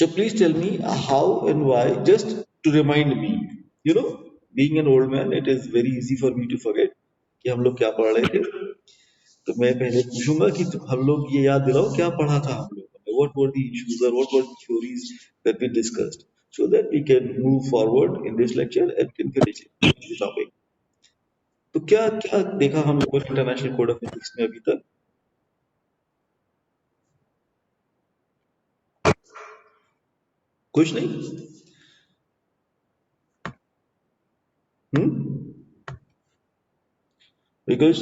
So please tell me how and why, just to remind me. You know, being an old man, it is very easy for me to forget कि हम लोग क्या पढ़ रहे थे. तो मैं पहले पूछूंगा कि हम लोग ये याद दिलाओ क्या पढ़ा था हम लोगों ने, what were the issues or what were the theories that we discussed, so that we can move forward in this lecture and can finish the topic. तो क्या क्या देखा हम लोगों ने इंटरनेशनल कोड ऑफ एथिक्स में अभी तक? कुछ नहीं. Hmm? Because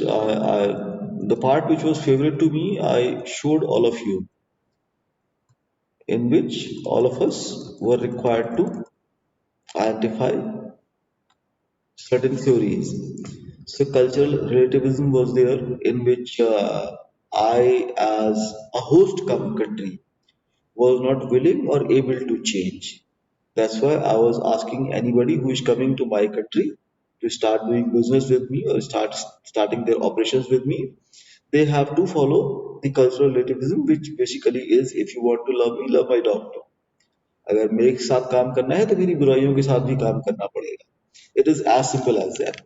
the part which was favorite to me, I showed all of you, in which all of us were required to identify certain theories. So cultural relativism was there, in which I, as a host country, was not willing or able to change. That's why I was asking anybody who is coming to my country to start doing business with me or starting their operations with me, they have to follow the cultural relativism, which basically is, if you want to love me, love my dog too. अगर मेरे साथ काम करना है तो मेरी बुराइयों के साथ भी काम करना पड़ेगा. It is as simple as that.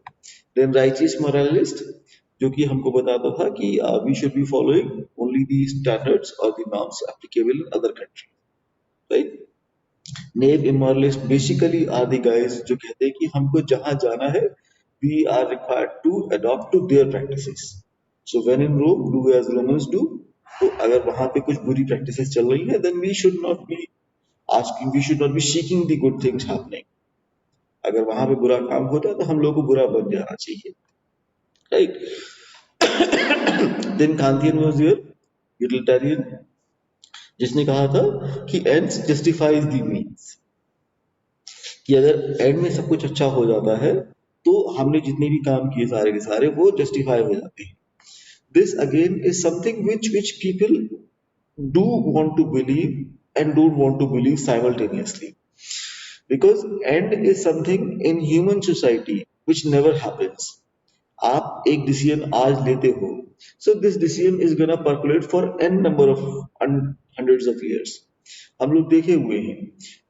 Then righteous moralist, जो कि हमको बताता था कि we should be following only the standards और the norms applicable in other country, right. Naive immoralist basically are the guys जो कहते हैं कि हमको जहां जाना है, we are required to adopt to their practices. So when in Rome, do as Romans do. तो अगर वहां पे कुछ बुरी प्रैक्टिसेस चल रही है, then we should not be asking, we should not be seeking the good things happening. अगर वहां पे बुरा काम होता है तो हम लोग को बुरा बन जाना चाहिए, right. Then Kantian was there, utilitarian, जिसने कहा था कि एंड्स जस्टिफाइज द मीन्स, कि अगर एंड में सब कुछ अच्छा हो जाता है तो हमने जितने भी काम किए सारे के सारे वो जस्टिफाई हो जाते हैं. This again is something which people do want to believe and don't want to believe simultaneously, because end is something in human society which never happens. आप एक डिसीजन आज लेते हो, so this decision is gonna percolate for n number of hundreds of years. हम लोग देखे हुए हैं,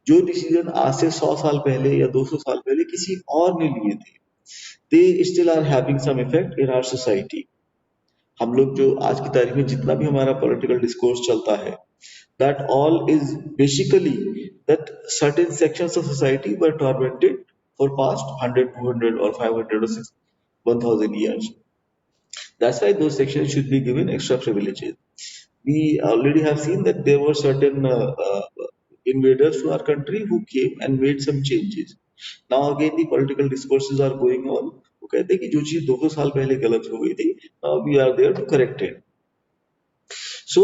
जो डिसीजन आज से 100 साल पहले या 200 साल पहले किसी और ने लिए थे, they still are having some effect in our society. हम लोग जो आज की तारीख में जितना भी हमारा पॉलिटिकल डिस्कोर्स चलता है, that all is basically that certain sections of society were tormented for past 100, 200 or 500 or 1000 years. That's why those sections should be given extra privileges. We already have seen that there were certain invaders to our country who came and made some changes. Now again the political discourses are going on. वो कहते हैं कि जो चीज 200 साल पहले गलत हो गई थी, now we are there to correct it. So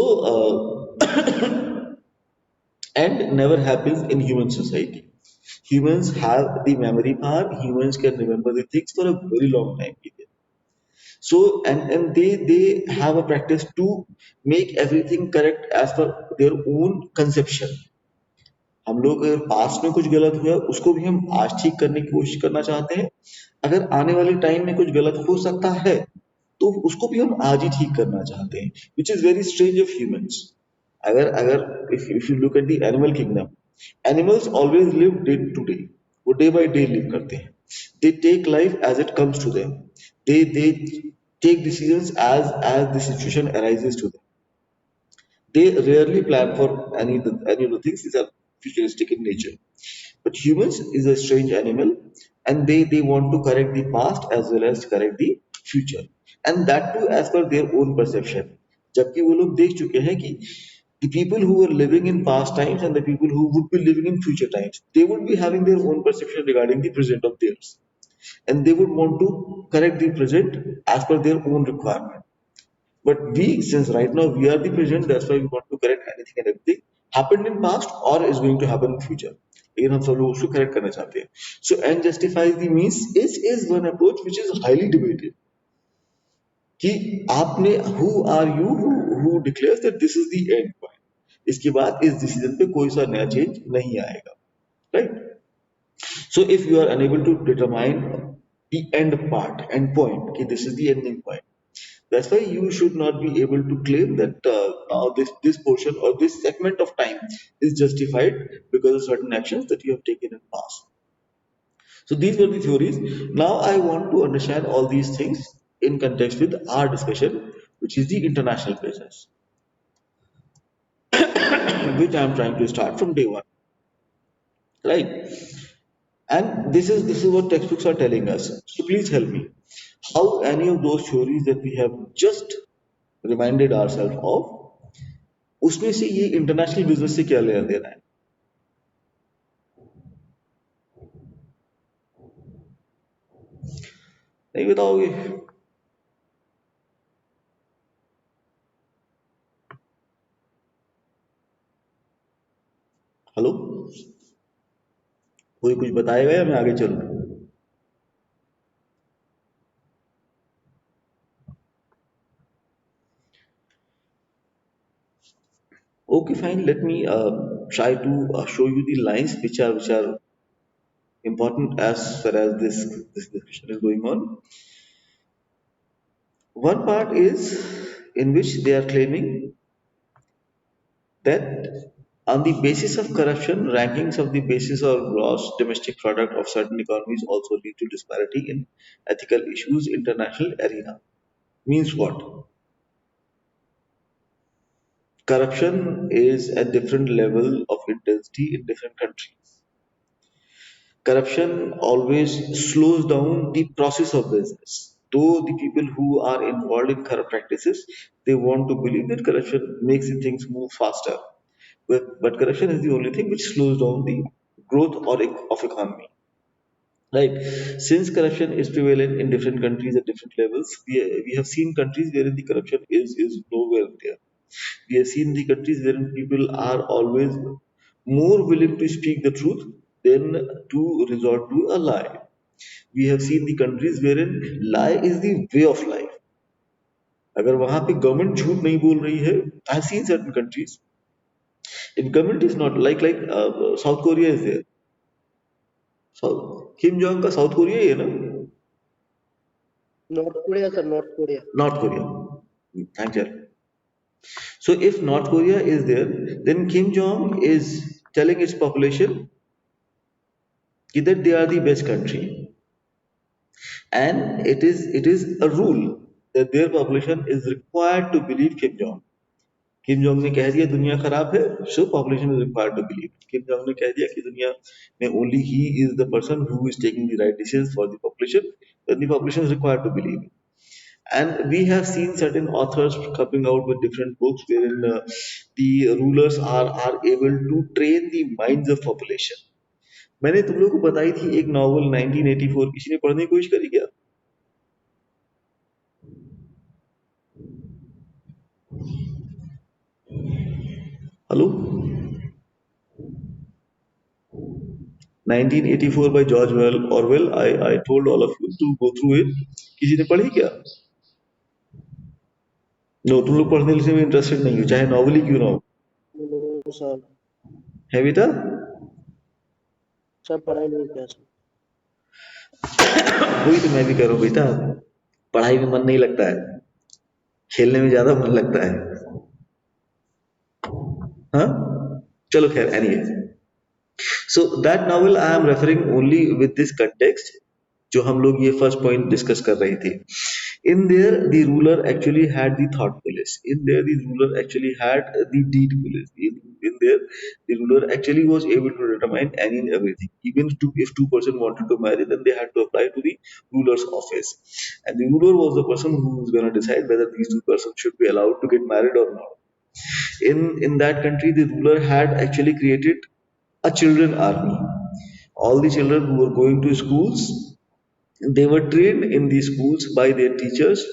and never happens in human society. Humans have the memory power. Humans can remember the things for a very long time period. So and they have a practice to make everything correct as per their own conception. हम लोग अगर past में कुछ गलत हुआ उसको भी हम आज ठीक करने की कोशिश करना चाहते हैं. अगर आने वाले टाइम में कुछ गलत हो सकता है तो उसको भी हम आज ही ठीक करना चाहते हैं, which is very strange of humans. अगर अगर if you look at the animal kingdom, animals always live day to day. वो डे बाय डे लिव करते हैं. They take life as it comes to them. they take decisions as the situation arises to them. They rarely plan for any of the things. These are futuristic in nature. But humans is a strange animal, and they want to correct the past as well as correct the future, and that too as per their own perception. जबकि वो लोग देख चुके हैं कि the people who were living in past times and the people who would be living in future times, they would be having their own perception regarding the present of theirs, and they would want to correct the present as per their own requirement. But we, since right now we are the present, that's why we want to correct anything and everything happened in past or is going to happen in future. लेकिन हम सब लोग उसको correct करना चाहते हैं. So and justifies the means is one approach which is highly debated. कि आपने who are you who declares that this is the end point. इसके बाद इस डिसीजन पे कोई सा नया चेंज नहीं आएगा, right? So if you are unable to determine the end part, end point, कि this is the ending point, That's why you should not be able to claim that now this portion or this segment of time is justified because of certain actions that you have taken in past. So these were the theories. Now I want to understand all these things in context with our discussion, which is the international business, which I am trying to start from day one, right? And this is what textbooks are telling us. So please help me. How any of those theories that we have just reminded ourselves of, उसमें से ये international business से क्या लेना देना है? नहीं बताओगे? हेलो, कोई कुछ बताएगा या मैं आगे चलूं? Okay, fine. Let me try to show you the lines which are important as far as this discussion is going on. One part is in which they are claiming that on the basis of corruption, rankings of the basis of gross domestic product of certain economies also lead to disparity in ethical issues international arena. Means what? Corruption is at different level of intensity in different countries. Corruption always slows down the process of business. Though the people who are involved in corrupt practices, they want to believe that corruption makes the things move faster. But corruption is the only thing which slows down the growth of economy. Right. Since corruption is prevalent in different countries at different levels, we have seen countries wherein the corruption is nowhere there. We have seen the countries wherein people are always more willing to speak the truth than to resort to a lie. We have seen the countries wherein lie is the way of life. अगर वहां पे government झूठ नहीं बोल रही है, I have seen certain countries. If government is not like South Korea is there. Kim Jong का south Korea ही है ना? North Korea, sir, North Korea. North Korea. Thank you. So if North Korea is there, then Kim Jong is telling its population that they are the best country, and it is a rule that their population is required to believe Kim Jong. Kim Jong ने कह दिया दुनिया खराब है, so population is required to believe. Kim Jong ने कह दिया कि दुनिया में only he is the person who is taking the right decisions for the population, then the population is required to believe. And we have seen certain authors coming out with different books wherein the rulers are able to train the minds of population. मैंने तुम लोगों को बताई थी एक novel 1984, किसी ने पढ़ने की कोशिश करी क्या? Hello, 1984 by George Orwell. I told all of you to go through it. किसी ने पढ़ी क्या? नो, तुम लोग पढ़ने से भी इंटरेस्टेड नहीं हो, चाहे नॉवल ही क्यों ना हो. No, sir. है बेटा? Sir, पढ़ाई नहीं किया sir. वही तो मैं भी कह रहा हूँ बेटा, पढ़ाई में मन नहीं लगता है, खेलने में ज्यादा मन लगता है. हाँ, चलो खैर, anyway. So that novel I am referring only with this context, जो हम लोग ये first point discuss कर रहे थे. In there, the ruler actually had the thought police. In there, the ruler actually had the deed police. In there, the ruler actually was able to determine any and everything. Even if two-person wanted to marry, then they had to apply to the ruler's office. And the ruler was the person who was going to decide whether these two persons should be allowed to get married or not. In that country, the ruler had actually created a children army. All the children who were going to schools, they were trained in these schools by their teachers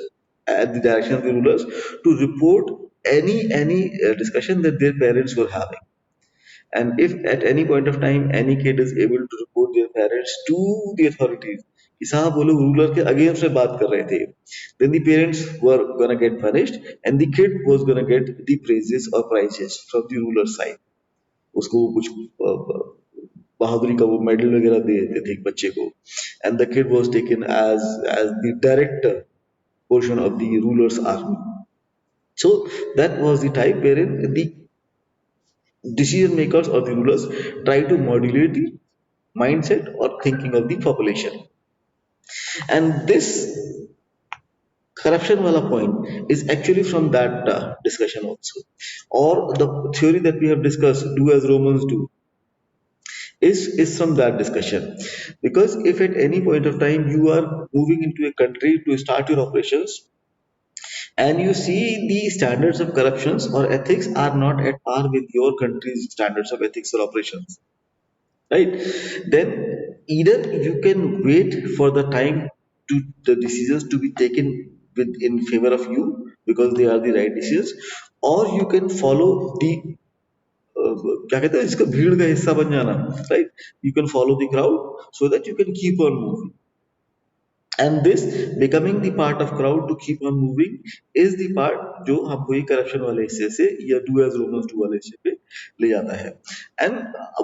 at the direction of the rulers to report any discussion that their parents were having. And if at any point of time any kid is able to report their parents to the authorities कि साहब वो लोग ruler के against में बात कर रहे थे, then the parents were gonna get punished and the kid was gonna get the praises or prizes from the ruler side. उसको कुछ बहादुरी का वो मेडल वगैरह दे देते थे एक बच्चे को, and the kid was taken as the director portion of the ruler's army. So that was the type wherein the decision makers or the rulers try to modulate the mindset or thinking of the population. And this corruption wala point is actually from that discussion also. Or the theory that we have discussed, do as Romans do, is from that discussion. Because if at any point of time you are moving into a country to start your operations and you see the standards of corruptions or ethics are not at par with your country's standards of ethics or operations, right? Then either you can wait for the time to the decisions to be taken with in favor of you because they are the right decisions, or you can follow the क्या कहते हैं इसका भीड़ का हिस्सा बन जाना, right? You can follow the crowd so that you can keep on moving. And this becoming the part of crowd to keep on moving is the part जो हमको ये corruption वाले हिस्से से या do as Romans do वाले हिस्से पे ले जाता है. And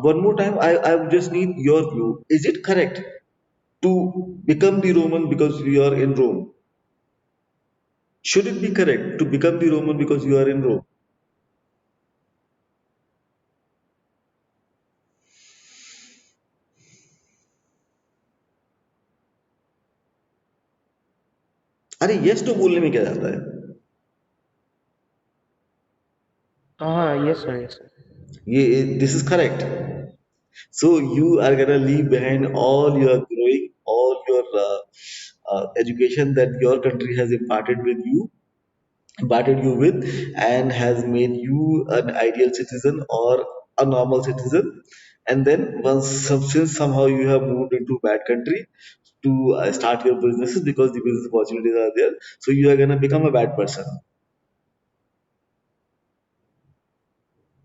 one more time, I just need your view. Is it correct to become the Roman because you are in Rome? Should it be correct to become the Roman because you are in Rome? अरे yes तो बोलने में क्या जाता है? Yes, sir. Yes, sir. ये this is correct. So you are gonna leave behind all your growing, all your education that your country has imparted you with, and has made you an ideal citizen or a normal citizen. And then since somehow you have moved into bad country to start your businesses because the business opportunities are there, so you are gonna become a bad person.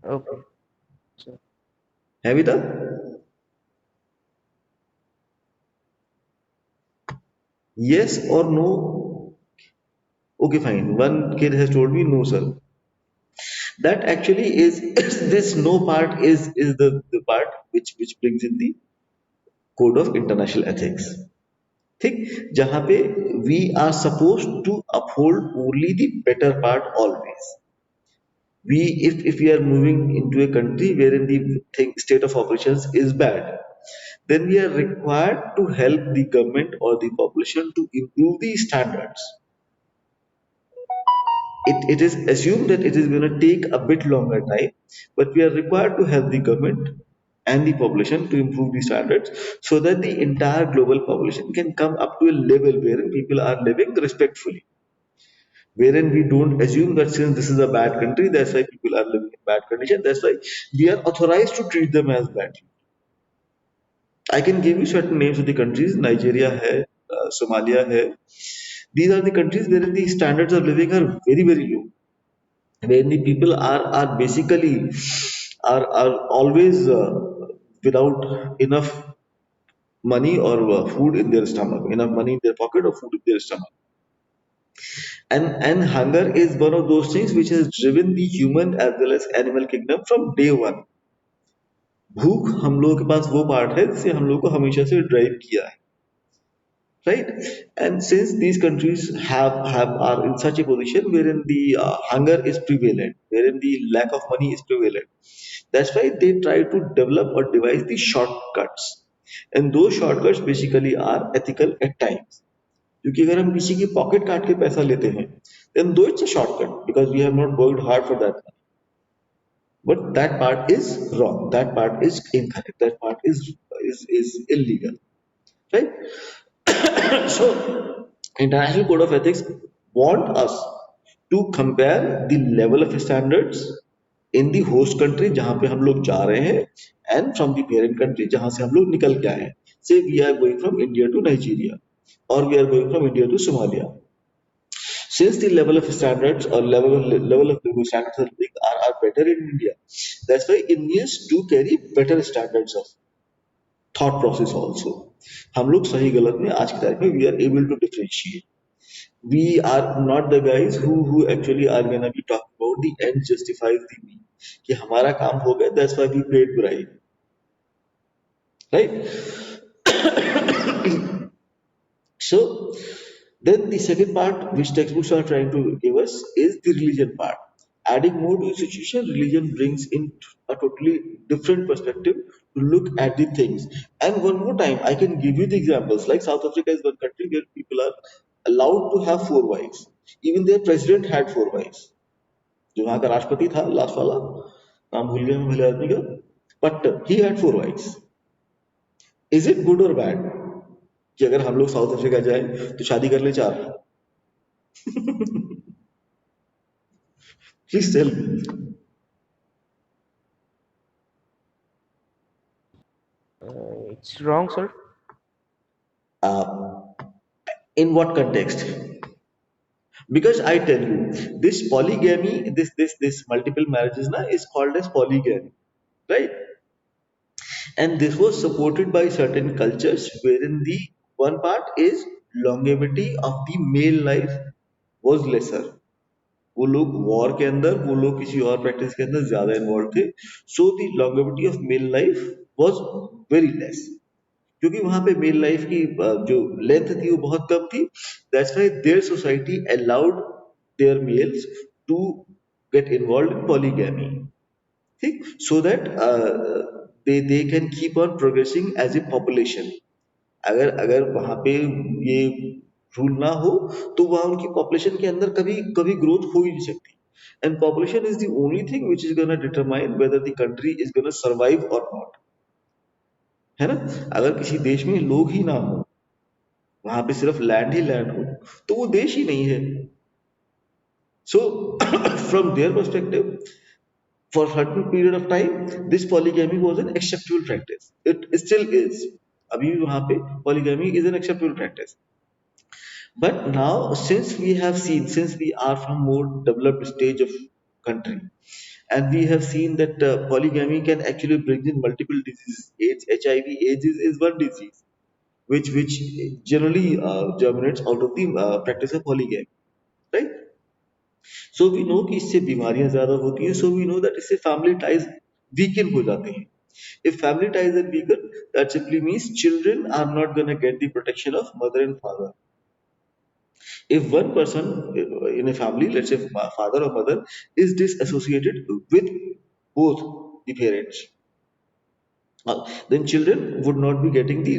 Okay, sir. Have you done? Yes or no? Okay, fine. One kid has told me no, sir. That actually is this no part is the part which brings in the code of international ethics. ठीक जहाँ पे we are supposed to uphold only the better part always. We if we are moving into a country wherein the state of operations is bad, then we are required to help the government or the population to improve the standards. It is assumed that it is going to take a bit longer time, but we are required to help the government and the population to improve the standards so that the entire global population can come up to a level wherein people are living respectfully. Wherein we don't assume that since this is a bad country, that's why people are living in bad condition. That's why we are authorized to treat them as bad. I can give you certain names of the countries. Nigeria hai, Somalia hai. These are the countries wherein the standards of living are very very low, where the people are basically are always without enough money or food in their stomach, enough money in their pocket or food in their stomach. And hunger is one of those things which has driven the human as well as animal kingdom from day one. भूख हम लोगों के पास वो part है जिसे हम लोगों को हमेशा से ड्राइव किया है, right? And since these countries have are in such a position wherein the hunger is prevalent, wherein the lack of money is prevalent, that's why they try to develop or devise the shortcuts, and those shortcuts basically are ethical at times. क्योंकि अगर हम किसी की pocket काट के पैसा लेते हैं then though it's a shortcut because we have not worked hard for that, but that part is wrong, that part is incorrect, that part is illegal, right? So, International Code of Ethics want us to compare the level of standards in the host country जहाँ पे हम लोग जा रहे हैं and from the parent country जहाँ से हम लोग निकल के आए हैं. Say we are going from India to Nigeria or we are going from India to Somalia. Since the level of standards or level of living standards of living are better in India, that's why Indians do carry better standards of thought process also. हम लोग सही गलत में आज की तारीख में we are able to differentiate. We are not the guys who actually are gonna be talking about the end justifies the means कि हमारा काम हो गया, that's why we paid bribe, right? So Then the second part, which textbooks are trying to give us, is the religion part. Adding more to the situation, religion brings in a totally different perspective to look at the things. And one more time, I can give you the examples. Like South Africa is one country where people are allowed to have four wives. Even their president had four wives. जो वहाँ का राष्ट्रपति था last वाला, नाम भूल गया मैं भले आदमी का, but he had four wives. Is it good और बैड कि अगर हम लोग साउथ अफ्रीका जाए तो शादी कर ले चार? Please tell me. It's wrong, sir. Uh, in what context? Because I tell you, this polygamy, this multiple marriages na, is called as polygamy, right? And this was supported by certain cultures wherein the one part is longevity of the male life was lesser. वो लोग war के अंदर, वो लोग किसी और practice के अंदर ज्यादा इन्वॉल्व थे. So the longevity of male life was very less, क्योंकि वहां पे मेल लाइफ की जो लेंथ थी वो बहुत कम थी. That's why their society allowed their males to get involve in polygamy. ठीक, so that they can keep on progressing as a population. अगर अगर वहां पे ये रूल ना हो तो वहां उनकी पॉपुलेशन के अंदर कभी कभी ग्रोथ हो ही नहीं सकती. And population is the only thing which is gonna determine whether the country is gonna survive और नॉट. है ना? अगर किसी देश में लोग ही ना हो, वहां पे सिर्फ लैंड ही लैंड हो, तो वो देश ही नहीं है. So from their perspective, for a certain period of time, this polygamy was an acceptable practice. It still is. अभी भी वहां पे polygamy is an acceptable practice. But now, since we have seen, since we are from more developed stage of country, and we have seen that polygamy can actually bring in multiple diseases. AIDS, HIV, AIDS is one disease which generally germinates out of the practice of polygamy, right? So we know कि इससे बीमारियां ज्यादा होती हैं. So we know that इससे family ties weaken हो जाते हैं. If family ties are weaker, that simply means children are not gonna get the protection of mother and father. If one person in a family, let's say father or mother, is disassociated with both the parents, then children would not be getting the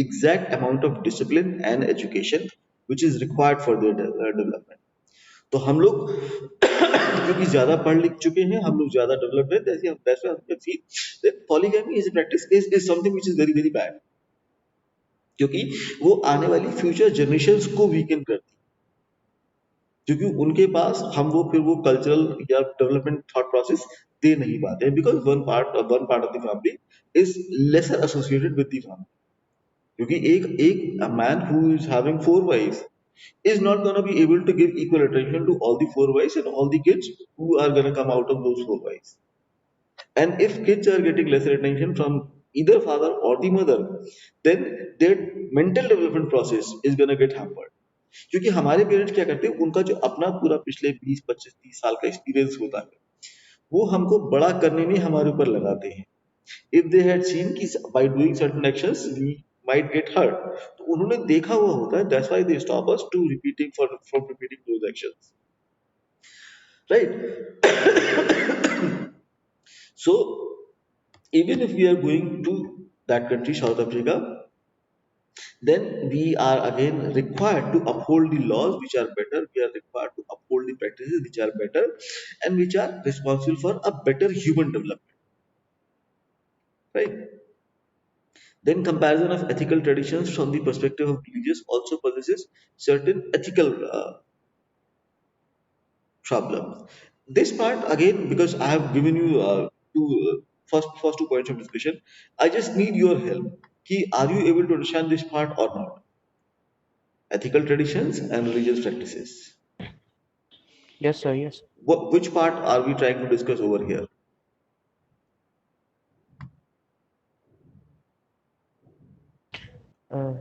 exact amount of discipline and education which is required for their development. तो हम लोग क्योंकि ज्यादा पढ़ लिख चुके हैं, हम लोग ज्यादा डेवलप्ड हैं, that's why we feel that polygamy is a practice is something which is very very bad, क्योंकि वो आने वाली फ्यूचर जनरेशंस को वीकन करती है. क्योंकि उनके पास हम वो फिर वो कल्चरल या डेवलपमेंट थॉट प्रोसेस दे नहीं पाते हैं, because one part of the family is lesser associated with the family. क्योंकि एक एक man who is having four wives is not going to be able to give equal attention to all the four wives and all the kids who are going to come out of those four wives. And if kids are getting lesser attention from either father or the mother, then their mental development process is going to get hampered. क्योंकि हमारे parents क्या करते हैं, उनका जो अपना पूरा पिछले 20 25 30 साल का एक्सपीरियंस होता है वो हमको बड़ा करने में हमारे ऊपर लगाते हैं. इफ दे हैड सीन कि by doing certain actions we might get hurt, तो उन्होंने देखा हुआ होता है. That's why they stop us to repeating from repeating those actions, right? So even if we are going to that country South Africa, then we are again required to uphold the laws which are better. We are required to uphold the practices which are better and which are responsible for a better human development, right? Then comparison of ethical traditions from the perspective of religious also possesses certain ethical problems. This part again, because I have given you two first 2 points of discussion, I just need your help. Ki, are you able to understand this part or not? Ethical traditions and religious practices. Yes, sir. Yes. Which part are we trying to discuss over here?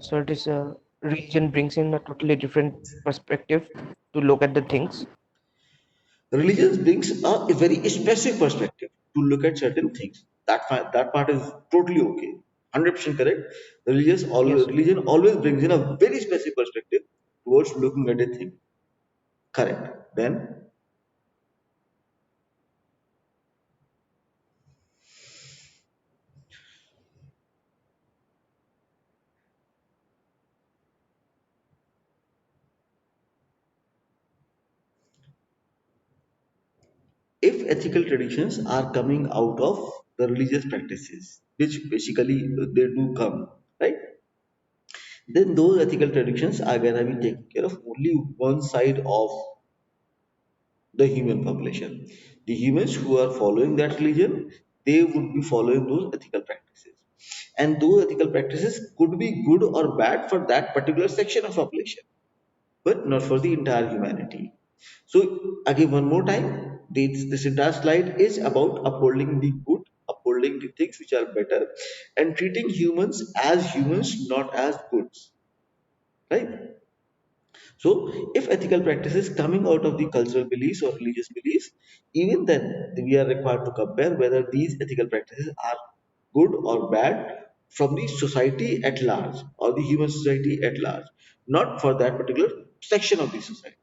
So this religion brings in a totally different perspective to look at the things. Religion brings a very specific perspective to look at certain things. That part is totally okay, 100% correct. Yes, sir. Religion always brings in a very specific perspective towards looking at a thing. Correct. Then, if ethical traditions are coming out of the religious practices, which basically they do come, right? Then those ethical traditions are gonna be taking care of only one side of the human population. The humans who are following that religion, they would be following those ethical practices. And those ethical practices could be good or bad for that particular section of population, but not for the entire humanity. So again, one more time, this entire slide is about upholding the good, upholding the things which are better, and treating humans as humans, not as goods. Right? So, if ethical practices coming out of the cultural beliefs or religious beliefs, even then we are required to compare whether these ethical practices are good or bad from the society at large or the human society at large, not for that particular section of the society.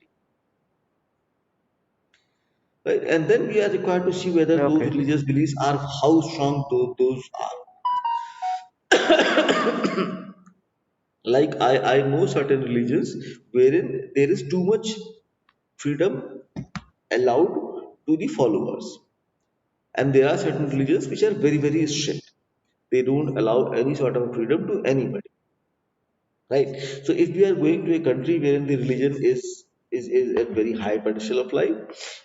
Right? And then we are required to see whether those Okay. religious beliefs are how strong those are. Like I know certain religions wherein there is too much freedom allowed to the followers. And there are certain religions which are very, very strict. They don't allow any sort of freedom to anybody. Right? So if we are going to a country wherein the religion is a very high pedestal of life,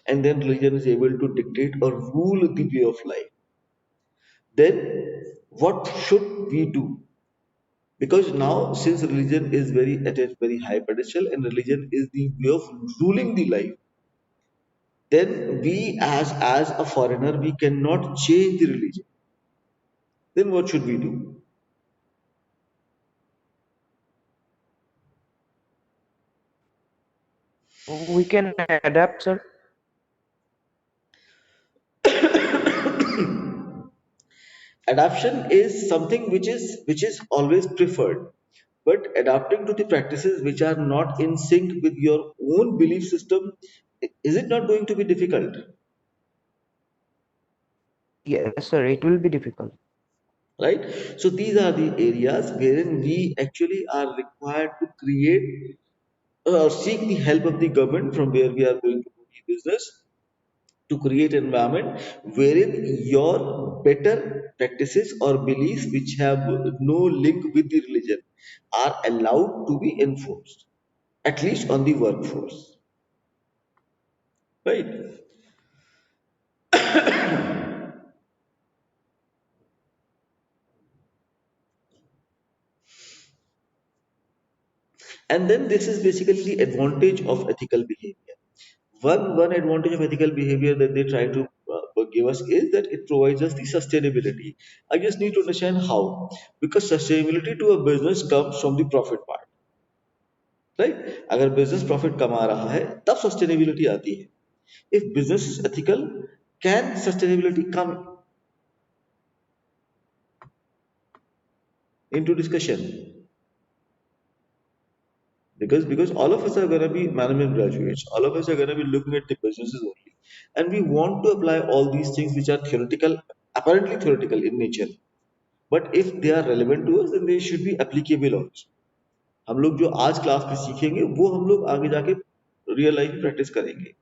and then religion is able to dictate or rule the way of life, then what should we do? Because now, since religion is very at a very high pedestal and religion is the way of ruling the life, then we as a foreigner we cannot change the religion. Then what should we do? We can adapt, sir. Adaptation is something which is always preferred, but adapting to the practices which are not in sync with your own belief system, is it not going to be difficult? Yes, sir. It will be difficult. Right? So these are the areas wherein we actually are required to create or seek the help of the government from where we are going to do the business to create an environment wherein your better practices or beliefs which have no link with the religion are allowed to be enforced, at least on the workforce. Right? And then this is basically the advantage of ethical behavior. One advantage of ethical behavior that they try to give us is that it provides us the sustainability. I just need to understand how, because sustainability to a business comes from the profit part. Right अगर business profit कमा रहा है तब sustainability आती है if business is ethical can sustainability come into discussion because all of us are going to be management graduates, all of us are going to be looking at the businesses only, and we want to apply all these things which are theoretical, apparently theoretical in nature, but if they are relevant to us then they should be applicable also. हम लोग जो आज class में सीखेंगे वो हम लोग आगे जाके रियल लाइफ में प्रैक्टिस करेंगे.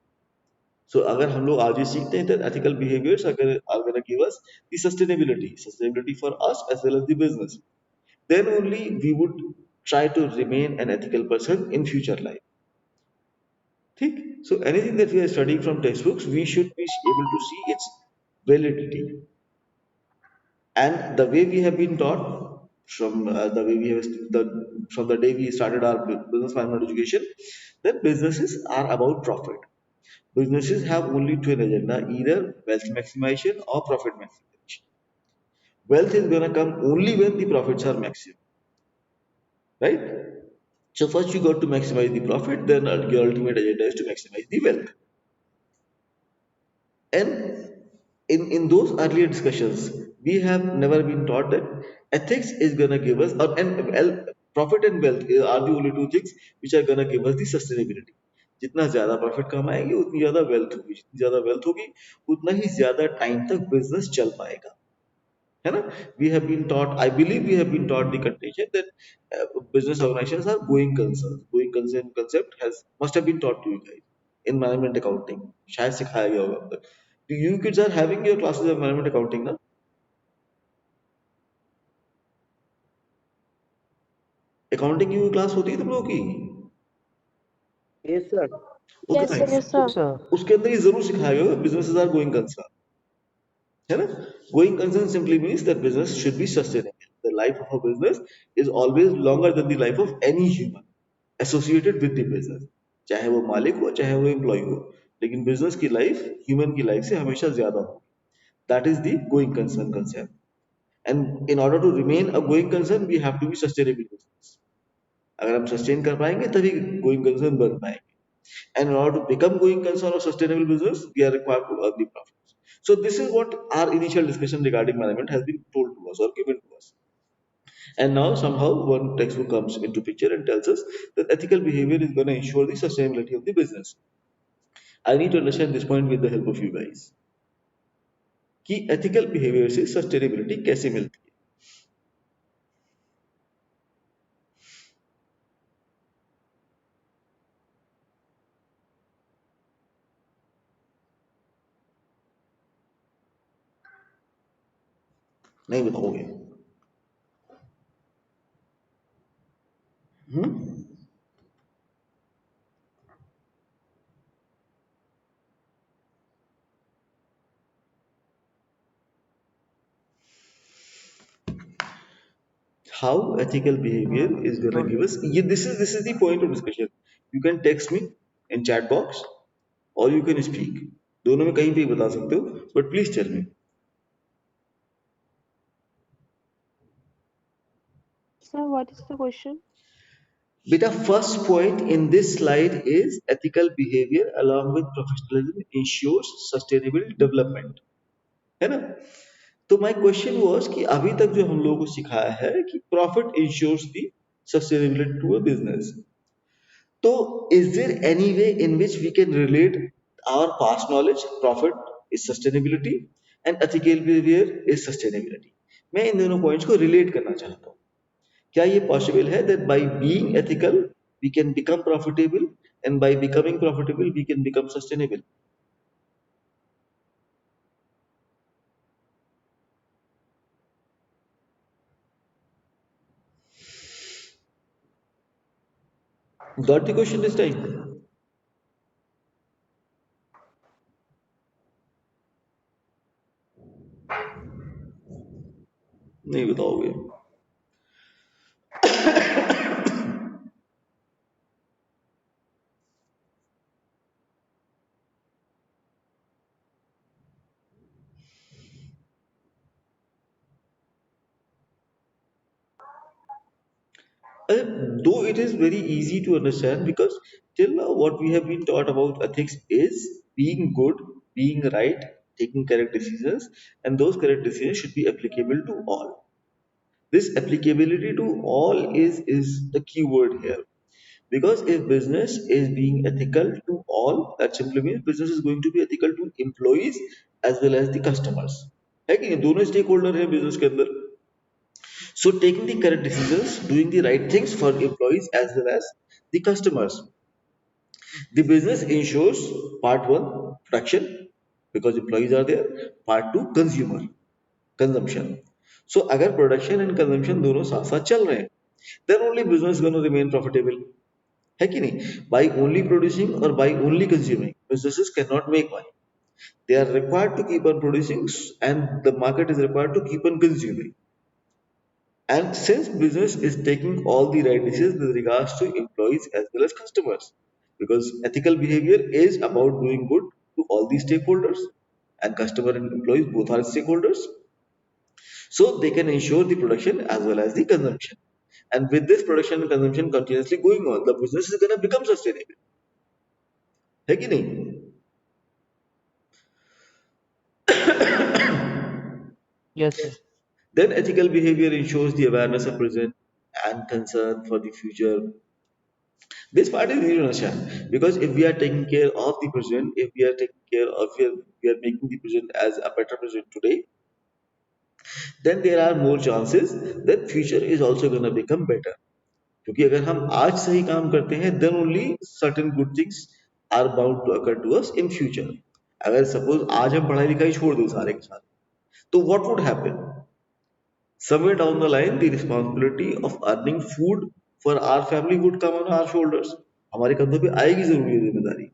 So अगर हम लोग आज ये सीखते हैं then ethical behaviors are gonna give us the sustainability for us as well as the business. Then only we would try to remain an ethical person in future life. ठीक? So anything that we are studying from textbooks, we should be able to see its validity. And the way we have been taught from the way we have from the day we started our business management education, that businesses are about profit. Businesses have only twin agenda, either wealth maximization or profit maximization. Wealth is gonna come only when the profits are maximum, right? So first you got to maximize the profit, then your ultimate agenda is to maximize the wealth. And in those earlier discussions, we have never been taught that Ethics is gonna give us, and well, profit and wealth are the only two things which are gonna give us the sustainability. जितना ज्यादा profit कमाएंगे उतनी ज्यादा wealth होगी, जितनी ज्यादा wealth होगी उतना ही ज्यादा टाइम तक बिजनेस चल पाएगा, है ना? We have been taught, I believe we have been taught the condition that business organizations are going concerns. Going concern concept has must have been taught to you guys in management accounting. शायद सिखाया गया होगा अब तक. You kids are having your classes of management accounting ना? Accounting की कोई class होती है तुम लोगों की? Yes, sir. Okay Yes, sir. Fine. Yes, तो sir. Sir. उसके अंदर ये जरूर सिखाया गया बिजनेसेस आर गोइंग कंसर्न, है ना? Going concern simply means that business should be sustainable. The life of a business is always longer than the life of any human associated with the business. चाहे वो मालिक हो चाहे वो employ हो, लेकिन बिजनेस की लाइफ ह्यूमन की लाइफ से हमेशा ज्यादा हो. That is the going concern concept. And in order to remain a going concern, we have to be sustainable business. अगर हम सस्टेन कर पाएंगे तभी गोइंग कंसर्न बन पाएंगे. And in order to become going concern or sustainable business, we are required to earn the profits. So this is what our initial discussion regarding management has been told to us or given to us. And now somehow one textbook comes into picture and tells us that ethical behavior is going to ensure the sustainability of the business. I need to understand this point with the help of you guys. कि ethical behavior से sustainability कैसे मिलती है? नहीं बताओगे? Hmm? How ethical behavior is gonna No, give us? Yeah, this is the point of discussion. You can text me in chat box or you can speak. दोनों में कहीं पे भी बता सकते हो, but please tell me. Sir, what is the question? Beta, first point in this slide is ethical behavior along with professionalism ensures sustainable development, है ना? तो my question was कि अभी तक जो हम लोगों को सिखाया है कि profit ensures the sustainability to a business. So, is there any way in which we can relate our past knowledge, profit is sustainability, and ethical behavior is sustainability? मैं इन दोनों पॉइंट्स को रिलेट करना चाहता हूँ. क्या ये पॉसिबल है that by being ethical we can become profitable and by becoming profitable we can become sustainable? Got the question this time? नहीं बताओगे? Though it is very easy to understand because till now what we have been taught about ethics is being good, being right, taking correct decisions, and those correct decisions should be applicable to all. This applicability to all is the key word here. Because if business is being ethical to all, that simply means business is going to be ethical to employees as well as the customers. है कि नहीं? दोनों stake holder है business के अंदर. So taking the correct decisions, doing the right things for employees as well as the customers. The business ensures part one production because employees are there. Part two consumer consumption. So अगर production and consumption दोनों साथ साथ चल रहे हैं, then only business going to remain profitable. है कि नहीं? By only producing or by only consuming, businesses cannot make money. They are required to keep on producing and the market is required to keep on consuming. And since business is taking all the right decisions with regards to employees as well as customers, because ethical behavior is about doing good to all the stakeholders, and customer and employees both are stakeholders, so they can ensure the production as well as the consumption. And with this production and consumption continuously going on, the business is going to become sustainable. है कि नहीं? yes, sir. Then ethical behavior ensures the awareness of present and concern for the future. This part is easy to understand because if we are taking care of the present, if we are taking care of, we are making the present as a better present today, then there are more chances that future is also going to become better. क्योंकि अगर हम आज सही काम करते हैं then only certain good things are bound to occur to us in future. अगर suppose आज हम पढ़ाई लिखाई छोड़ दें सारे के सारे, तो what would happen? Somewhere down the line, the responsibility of earning food for our family would come on our shoulders. हमारे कंधों पे आएगी जरूर ये जिम्मेदारी,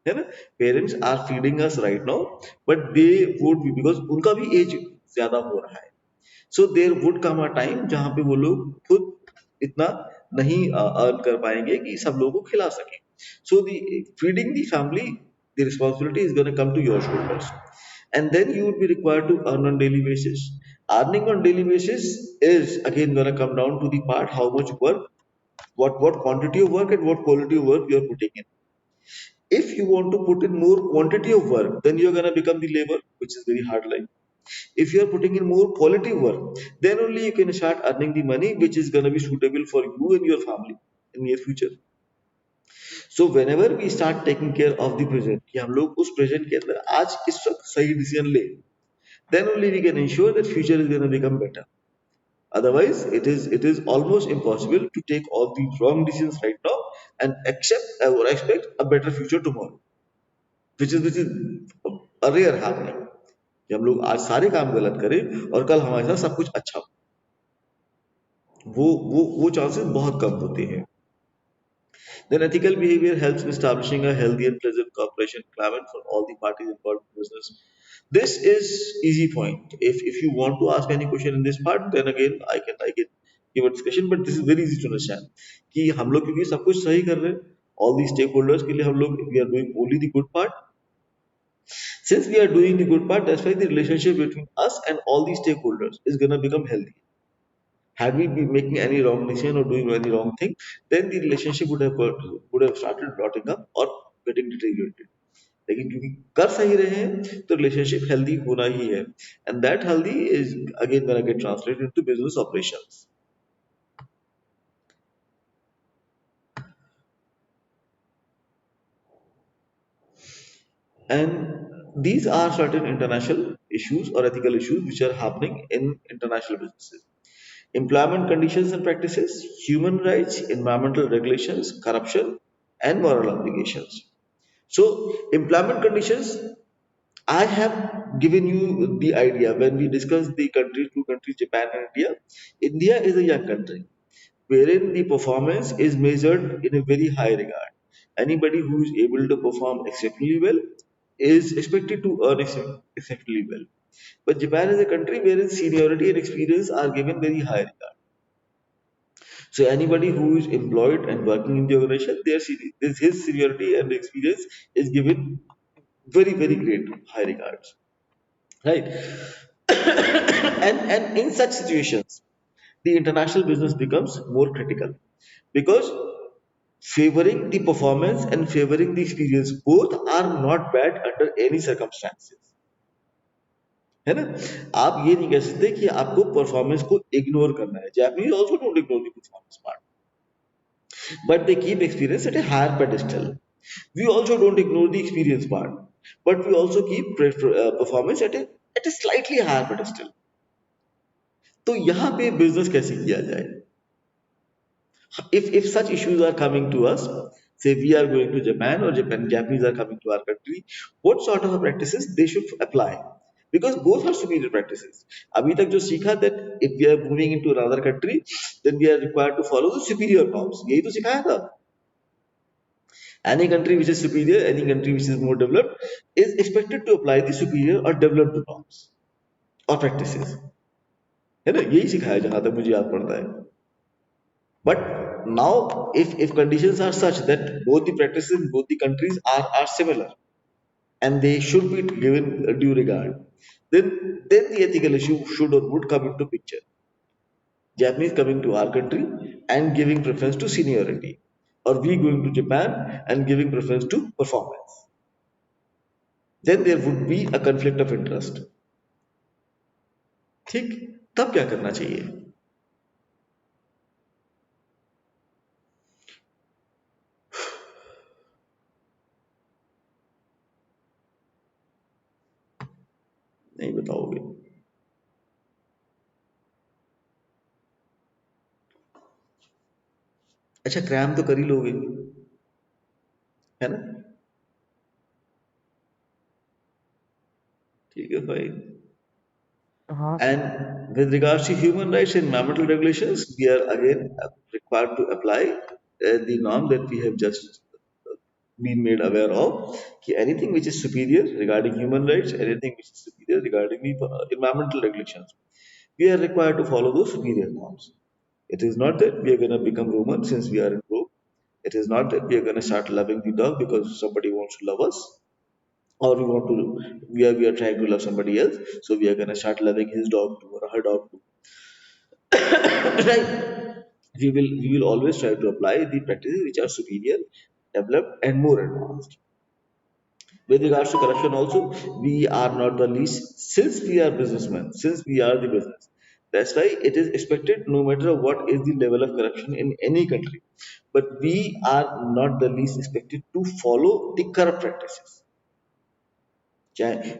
है ना? Parents are feeding us right now, but they would be because उनका भी एज ज्यादा हो रहा है. So there would come a time जहाँ पे वो लोग खुद इतना नहीं अर्न कर पाएंगे कि सब लोगों को खिला सकें. So the feeding the family, the responsibility is gonna come to your shoulders, and then you would be required to earn on daily basis. Earning on daily basis is again going to come down to the part how much work, what quantity of work and what quality of work you are putting in. If you want to put in more quantity of work, then you're going to become the labor, which is very hard life. If you are putting in more quality work, then only you can start earning the money which is going to be suitable for you and your family in near future. So whenever we start taking care of the present, कि हम लोग उस present के अंदर आज इस वक्त सही decision ले, then only we can ensure that future is going to become better. Otherwise, it is almost impossible to take all the wrong decisions right now and accept or expect a better future tomorrow, which is a rare happening. कि हम लोग आज सारे काम गलत करें और कल हमारे साथ सब कुछ अच्छा हो, वो चांसेस बहुत कम होते हैं. Then ethical behavior helps in establishing a healthy and pleasant cooperation climate for all the parties involved in business. This is easy point. If you want to ask any question in this part, then again I can give a discussion, but this is very easy to understand. कि हम लोग क्योंकि सब कुछ सही कर रहे हैं, all the stakeholders के लिए हम लोग we are doing only the good part. Since we are doing the good part, that's why the relationship between us and all the stakeholders is gonna become healthy. Had we been making any wrong decision or doing any wrong thing, then the relationship would have started rotting up or getting deteriorated. लेकिन क्योंकि कर सही रहे हैं तो relationship healthy होना ही है, and that healthy is again gonna get translated into business operations. And these are certain international issues or ethical issues which are happening in international businesses. Employment conditions and practices, human rights, environmental regulations, corruption, and moral obligations. So, employment conditions, I have given you the idea when we discussed the countries, two countries, Japan and India. India is a young country wherein the performance is measured in a very high regard. Anybody who is able to perform exceptionally well is expected to earn exceptionally well. But Japan is a country wherein seniority and experience are given very high regard. So anybody who is employed and working in the organization, his seniority and experience is given very great high regards, right? And in such situations, the international business becomes more critical because favoring the performance and favoring the experience both are not bad under any circumstances, है ना? आप ये नहीं कह सकते कि आपको performance को इग्नोर करना है. Japanese also don't ignore the performance part, but they keep experience at a higher pedestal. We also don't ignore the experience part, but we also keep performance at a slightly higher pedestal. तो यहाँ पे business कैसे किया जाए? If such issues are coming to us, say we are going to Japan or Japanese are coming to our country, what sort of practices they should apply? Because both are superior practices. अभी तक जो सीखा that if we are moving into another country, then we are required to follow the superior norms. यही तो सिखाया था. Any country which is superior, any country which is more developed, is expected to apply the superior or developed norms or practices. है ना? यही सिखाया जहां तक मुझे याद पड़ता है. But now, if conditions are such that both the practices in both the countries are similar and they should be given due regard, then the ethical issue should or would come into picture. Japanese coming to our country and giving preference to seniority, or we going to Japan and giving preference to performance. Then there would be a conflict of interest. ठीक. तब क्या करना चाहिए? नहीं बताओगे? अच्छा, cram तो कर ही लोगे, है ना? ठीक है भाई। हाँ sir. And with regards to human rights and environmental regulations, we are again required to apply the norm that we have just been made aware of. कि anything which is superior regarding human rights, anything which is superior regarding the environmental regulations, we are required to follow those superior norms. It is not that we are going to become Roman since we are in Rome. It is not that we are going to start loving the dog because somebody wants to love us, or we are trying to love somebody else, so we are going to start loving his dog too or her dog too. Right? We will always try to apply the practices which are superior, developed, and more advanced. With regards to corruption, also, we are not the least since we are businessmen, since we are the business. That's why it is expected no matter what is the level of corruption in any country. But we are not the least expected to follow the corrupt practices.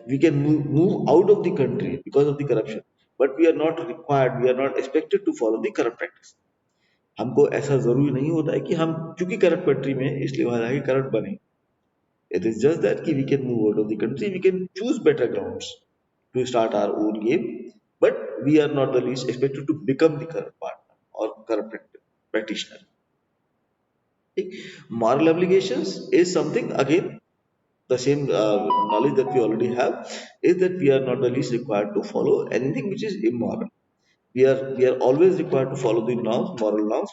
We can move out of the country because of the corruption, but we are not required, we are not expected to follow the corrupt practice. हमको ऐसा जरूरी नहीं होता है कि हम क्योंकि corrupt country में हैं, इसलिए वहां जाके करप्ट बने. It is just that कि we can move out of the country, we can choose better grounds to start our own game, but we are not the least expected to become the corrupt partner or corrupt practitioner. Okay? Moral obligations is something again the same knowledge that we already have is that we are not the least required to follow anything which is immoral. We are always required to follow the norms, moral norms,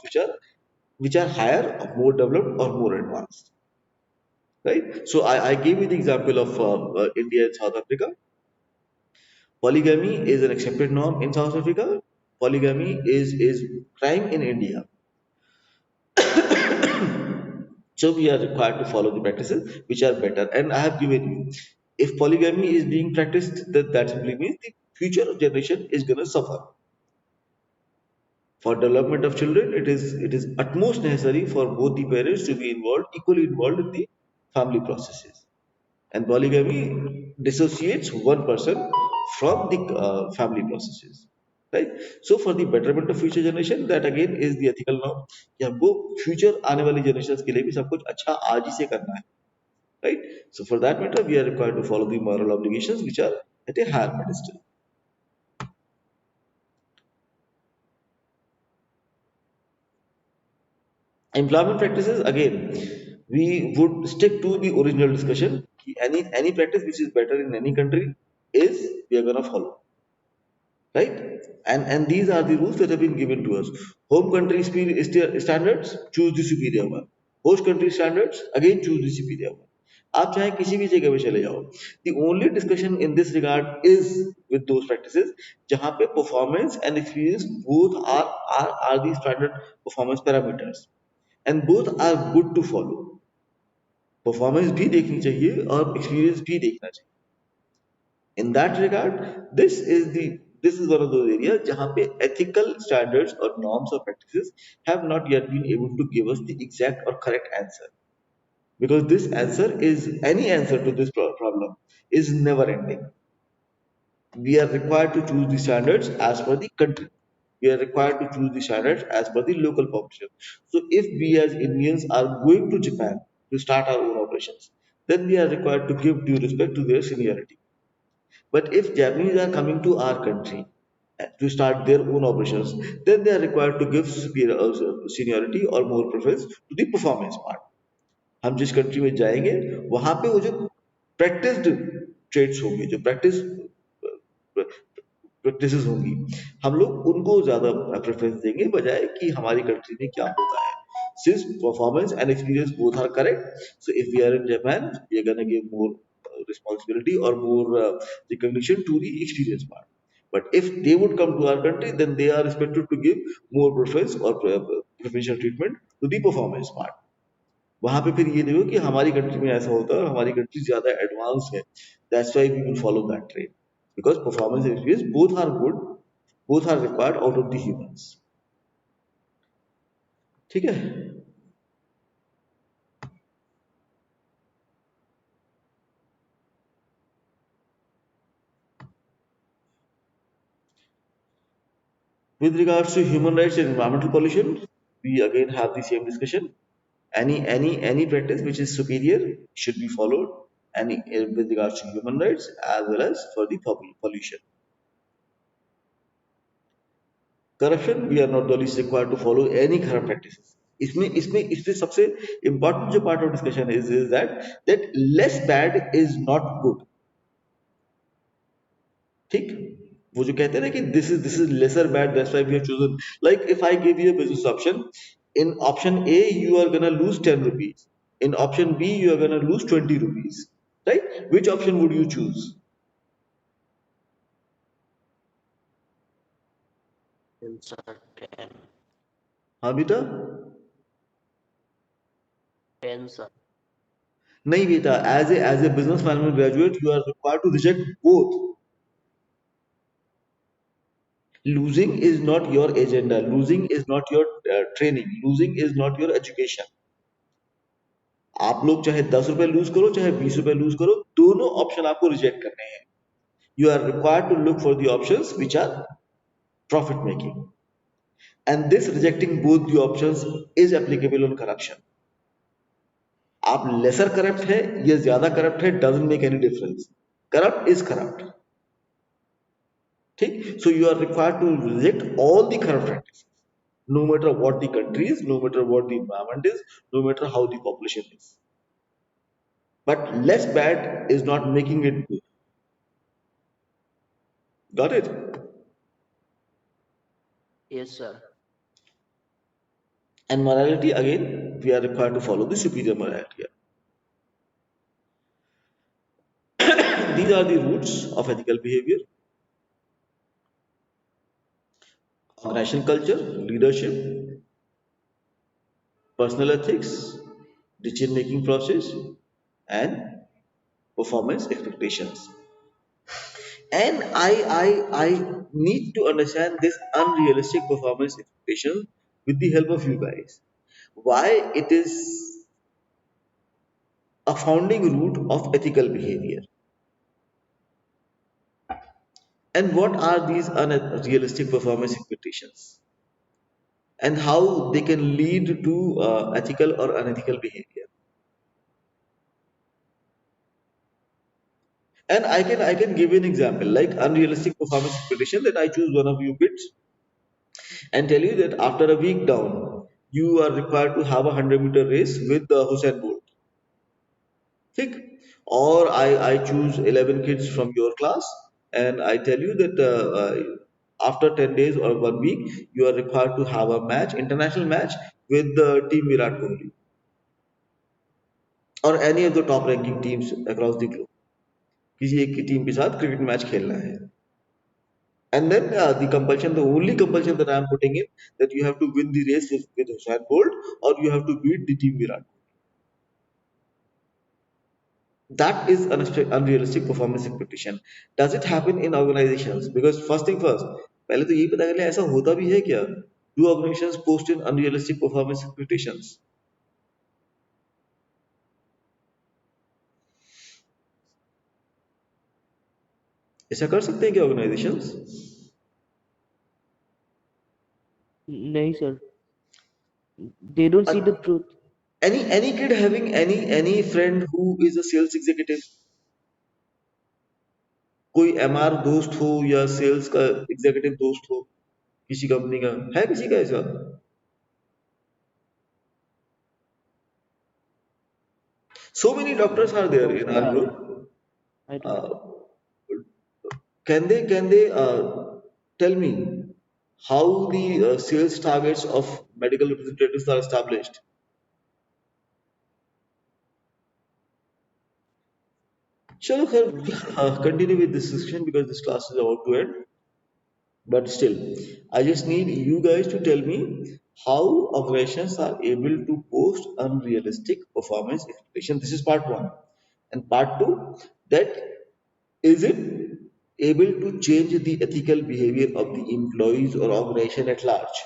which are higher, more developed, or more advanced. Right? So I gave you the example of India and South Africa. Polygamy is an accepted norm in South Africa. Polygamy is crime in India. So we are required to follow the practices which are better. And I have given you, if polygamy is being practiced, that simply means the future generation is gonna suffer. For development of children, it is utmost necessary for both the parents to be involved, equally involved in the family processes. And polygamy dissociates one person from the family processes. Right? So for the betterment of future generation, that again is the ethical norm कि हमको future आने वाली generations के लिए भी सब कुछ अच्छा आज ही से करना है. Right? So for that matter, we are required to follow the moral obligations which are at a higher pedestal. Employment practices, again, we would stick to the original discussion. कि any practice which is better in any country is we are gonna follow, right? And these are the rules that have been given to us. Home country standards, choose the superior one. Host country standards, again choose the superior one. आप चाहे किसी भी जगह पे चले जाओ, the only discussion in this regard is with those practices जहाँ पे performance and experience both are the standard performance parameters, and both are good to follow. Performance भी देखनी चाहिए और एक्सपीरियंस भी देखना चाहिए. In that regard, this is one of those areas जहाँ पे ethical standards or norms or practices have not yet been able to give us the exact or correct answer, because this answer is any answer to this problem is never ending. We are required to choose the standards as per the country. We are required to choose the standards as per the local population. So if we as Indians are going to Japan to start our own operations, then we are required to give due respect to their seniority. But if Japanese are coming to our country to start their own operations, then they are required to give superior seniority or more preference to the performance part. हम जिस country में जाएंगे वहां पे वो जो practised trades होंगे, जो प्रैक्टिसेस होंगी, हम लोग उनको ज्यादा प्रेफरेंस देंगे बजाय कि हमारी कंट्री में क्या होता है. Since performance and experience both are correct, so if we are in Japan, we are gonna give more responsibility or more recognition to the experience part. But if they would come to our country, then they are expected to give more preference or preferential treatment to the performance part. वहां पे फिर ये देखो कि हमारी country में ऐसा होता है और हमारी कंट्री ज्यादा एडवांस है. That's why we will follow that trade, because performance experience both are good both are required out of the humans. ठीक है? With regards to human rights and environmental pollution, we again have the same discussion. Any practice which is superior should be followed. Any with regards to human rights as well as for the pollution. Corruption, we are not the least required to follow any corrupt practices. इसमें सबसे important जो part of discussion is that less bad is not good. ठीक, वो जो कहते हैं ना कि this is lesser bad, that's why we have chosen. Like if I give you a business option, in option A you are gonna lose 10 rupees, in option B you are gonna lose 20 rupees, right? Which option would you choose? Answer 10. हाँ बेटा, 10, sir. नहीं बेटा, as a business management graduate you are required to reject both. Losing is not your agenda, losing is not your training, losing is not your education. आप लोग चाहे 10 रुपए loose करो चाहे 20 रुपए लूज करो, दोनों ऑप्शन आपको रिजेक्ट करने हैं. You are required to look for the options which are profit making, and this rejecting both the options is applicable on corruption. आप lesser corrupt है या ज्यादा corrupt है, doesn't make any difference. Corrupt is corrupt. ठीक, so you are required to reject all the corrupt practices, no matter what the country is, no matter what the environment is, no matter how the population is. But less bad is not making it good. Got it? Yes, sir. And morality, again, we are required to follow the superior morality. These are the roots of ethical behavior: organizational culture, leadership, personal ethics, decision making process, and performance expectations. And I need to understand this unrealistic performance expectation with the help of you guys. Why it is a founding root of ethical behavior, and what are these unrealistic performance expectations, and how they can lead to ethical or unethical behavior. And I can give you an example like unrealistic performance expectation, that I choose one of you bits and tell you that after a week down you are required to have a 100-meter race with the Hussein Bolt. ठीक? Or I choose 11 kids from your class and I tell you that after 10 days or 1 week you are required to have a match, international match with the team Virat Kohli or any of the top ranking teams across the globe. किसी एक की team के साथ cricket match खेलना है. And then the only compulsion that I am putting in, that you have to win the race with Hussein Bolt or you have to beat the team Virat. That is an unrealistic performance expectation. Does it happen in organizations? Because first thing first, पहले तो यही पता कर ले ऐसा होता भी है क्या? Do organizations post in unrealistic performance expectations? ऐसा कर सकते हैं क्या organizations? No, sir. They don't see the truth. Any kid having any friend who is a sales executive, कोई MR दोस्त हो या सेल्स का एग्जीक्यूटिव दोस्त हो किसी कंपनी का, है किसी का ऐसा? So many doctors are there in our group. I don't. Uh, can they tell me how the sales targets of medical representatives are established? चलो खैर continue with this discussion because this class is about to end. But still, I just need you guys to tell me how organizations are able to post unrealistic performance expectation. This is part one. And part two, that is it able to change the ethical behavior of the employees or organization at large.